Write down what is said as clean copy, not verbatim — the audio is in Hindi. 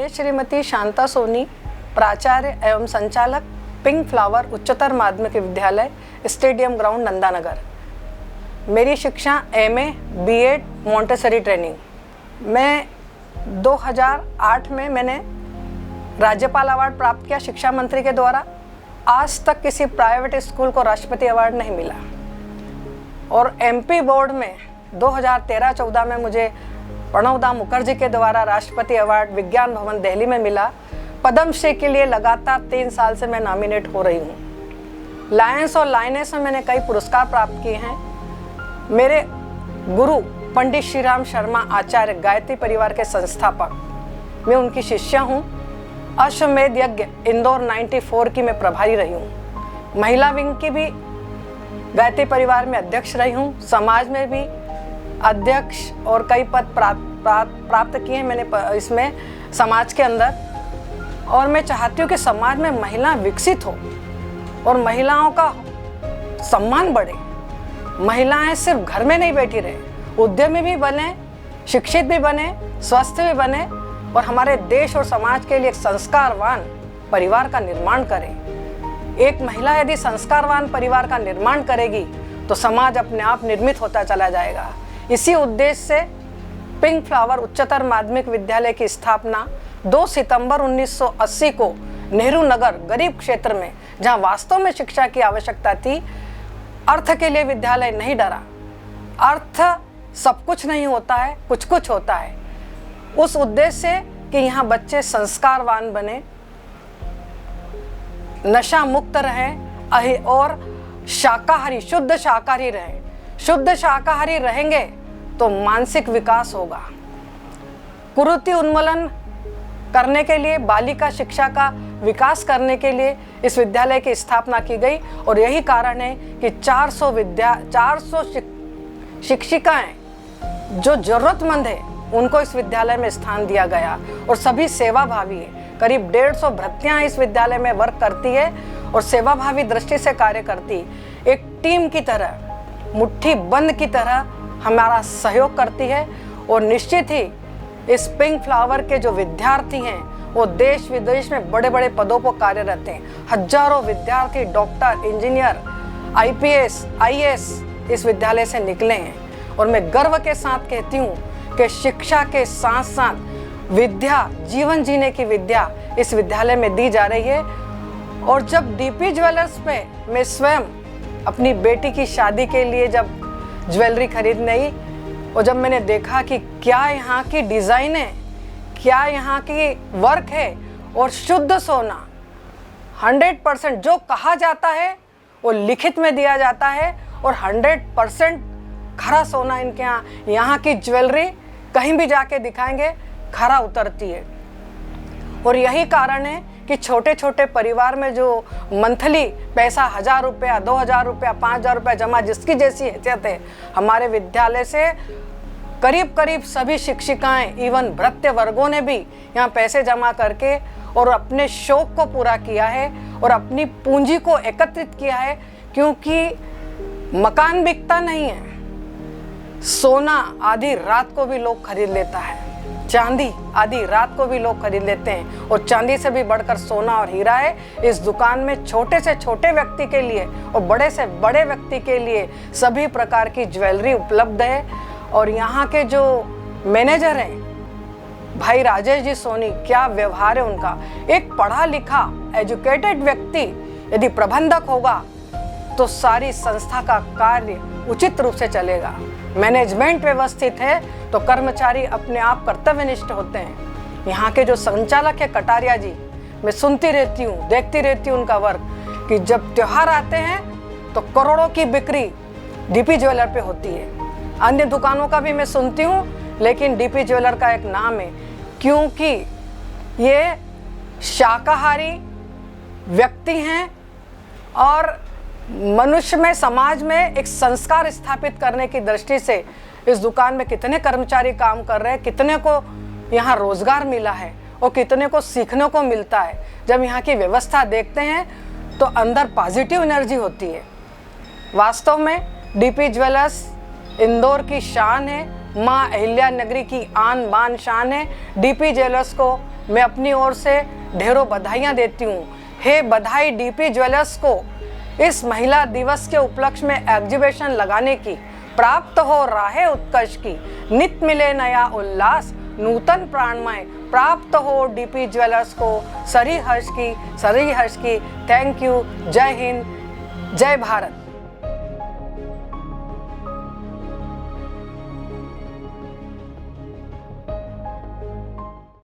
मैं श्रीमती शांता सोनी, प्राचार्य एवं संचालक, पिंक फ्लावर उच्चतर माध्यमिक विद्यालय, स्टेडियम ग्राउंड, नंदानगर। मेरी शिक्षा एमए, बीएड, मोंटेसरी ट्रेनिंग। मैं 2008 में मैंने राज्यपाल अवार्ड प्राप्त किया शिक्षा मंत्री के द्वारा। आज तक किसी प्राइवेट स्कूल को राष्ट्रपति अवार्ड नहीं मिला। और एमपी बोर्ड में 2013-14 में मुझे प्रणव दा मुखर्जी के द्वारा राष्ट्रपति अवार्ड विज्ञान भवन दिल्ली में मिला। पद्मश्री के लिए लगातार 3 साल से मैं नॉमिनेट हो रही हूँ। लायंस और लायनेस में मैंने कई पुरस्कार प्राप्त किए हैं। मेरे गुरु पंडित श्रीराम शर्मा आचार्य, गायत्री परिवार के संस्थापक, मैं उनकी शिष्या हूँ। अश्वमेध यज्ञ इंदौर 94 की मैं प्रभारी रही हूँ। महिला विंग की भी गायत्री परिवार में अध्यक्ष रही हूँ। समाज में भी अध्यक्ष और कई पद प्राप्त किए हैं मैंने इसमें समाज के अंदर। और मैं चाहती हूँ कि समाज में महिला विकसित हो और महिलाओं का सम्मान बढ़े। महिलाएं सिर्फ घर में नहीं बैठी रहे, उद्यमी भी बने, शिक्षित भी बने, स्वस्थ भी बने और हमारे देश और समाज के लिए एक संस्कारवान परिवार का निर्माण करें। एक महिला यदि संस्कारवान परिवार का निर्माण करेगी तो समाज अपने आप निर्मित होता चला जाएगा। इसी उद्देश्य से पिंक फ्लावर उच्चतर माध्यमिक विद्यालय की स्थापना 2 सितंबर 1980 को नेहरू नगर गरीब क्षेत्र में, जहां वास्तव में शिक्षा की आवश्यकता थी। अर्थ के लिए विद्यालय नहीं डरा। अर्थ सब कुछ नहीं होता है, कुछ कुछ होता है। उस उद्देश्य से कि यहाँ बच्चे संस्कारवान बने, नशा मुक्त रहें और शाकाहारी, शुद्ध शाकाहारी रहें। शुद्ध शाकाहारी रहेंगे तो मानसिक विकास होगा। कुरीति उन्मूलन करने के लिए, बालिका शिक्षा का विकास करने के लिए इस विद्यालय की स्थापना की गई। और यही कारण है कि 400 शिक्षिकाएं जो जरूरतमंद है उनको इस विद्यालय में स्थान दिया गया। और सभी सेवाभावी है। करीब 150 भर्तियां इस विद्यालय में वर्क करती है और सेवाभावी दृष्टि से कार्य करती, एक टीम की तरह, मुट्ठी बंद की तरह हमारा सहयोग करती है। और निश्चित ही इस पिंक फ्लावर के जो विद्यार्थी हैं वो देश विदेश में बड़े बड़े पदों पर कार्यरत हैं। हजारों विद्यार्थी डॉक्टर, इंजीनियर, आईपीएस, आईएएस इस विद्यालय से निकले हैं। और मैं गर्व के साथ कहती हूँ कि शिक्षा के साथ साथ विद्या, जीवन जीने की विद्या इस विद्यालय में दी जा रही है। और जब डीपी ज्वेलर्स पे मैं स्वयं अपनी बेटी की शादी के लिए जब ज्वेलरी खरीदने आई और जब मैंने देखा कि क्या यहाँ की डिज़ाइन है, क्या यहाँ की वर्क है और शुद्ध सोना 100% जो कहा जाता है वो लिखित में दिया जाता है और 100% खरा सोना इनके यहाँ की ज्वेलरी कहीं भी जाके दिखाएंगे खरा उतरती है। और यही कारण है कि छोटे छोटे परिवार में जो मंथली पैसा 1000 रुपया, 2000 रुपया, 5000 रुपया जमा जिसकी जैसी हैसियत है, हमारे विद्यालय से करीब करीब सभी शिक्षिकाएं, इवन भृत्य वर्गों ने भी यहाँ पैसे जमा करके और अपने शौक को पूरा किया है और अपनी पूंजी को एकत्रित किया है। क्योंकि मकान बिकता नहीं है, सोना आधी रात को भी लोग खरीद लेता है, चांदी आधी रात को भी लोग खरीद लेते हैं। और चांदी से भी बढ़कर सोना और हीरा है। इस दुकान में छोटे से छोटे व्यक्ति के लिए और बड़े से बड़े व्यक्ति के लिए सभी प्रकार की ज्वेलरी उपलब्ध है। और यहाँ के जो मैनेजर हैं भाई राजेश जी सोनी, क्या व्यवहार है उनका। एक पढ़ा लिखा एजुकेटेड व्यक्ति यदि प्रबंधक होगा तो सारी संस्था का कार्य उचित रूप से चलेगा। मैनेजमेंट व्यवस्थित है तो कर्मचारी अपने आप कर्तव्यनिष्ठ होते हैं। यहाँ के जो संचालक है कटारिया जी, मैं सुनती रहती हूँ, देखती रहती हूँ उनका वर्क, कि जब त्योहार आते हैं तो करोड़ों की बिक्री डीपी ज्वेलर पे होती है। अन्य दुकानों का भी मैं सुनती हूँ, लेकिन डीपी ज्वेलर का एक नाम है क्योंकि ये शाकाहारी व्यक्ति हैं और मनुष्य में, समाज में एक संस्कार स्थापित करने की दृष्टि से इस दुकान में कितने कर्मचारी काम कर रहे हैं, कितने को यहाँ रोजगार मिला है और कितने को सीखने को मिलता है। जब यहाँ की व्यवस्था देखते हैं तो अंदर पॉजिटिव एनर्जी होती है। वास्तव में डीपी ज्वेलर्स इंदौर की शान है, माँ अहिल्या नगरी की आन बान शान है। डीपी ज्वेलर्स को मैं अपनी ओर से ढेरों बधाइयाँ देती हूँ। हे बधाई डीपी ज्वेलर्स को इस महिला दिवस के उपलक्ष्य में एग्जीबिशन लगाने की, प्राप्त हो राहे उत्कर्ष की, नित मिले नया उल्लास, नूतन प्राणमय प्राप्त हो डीपी ज्वेलर्स को सरी हर्ष की। Thank you. जय हिंद, जय भारत।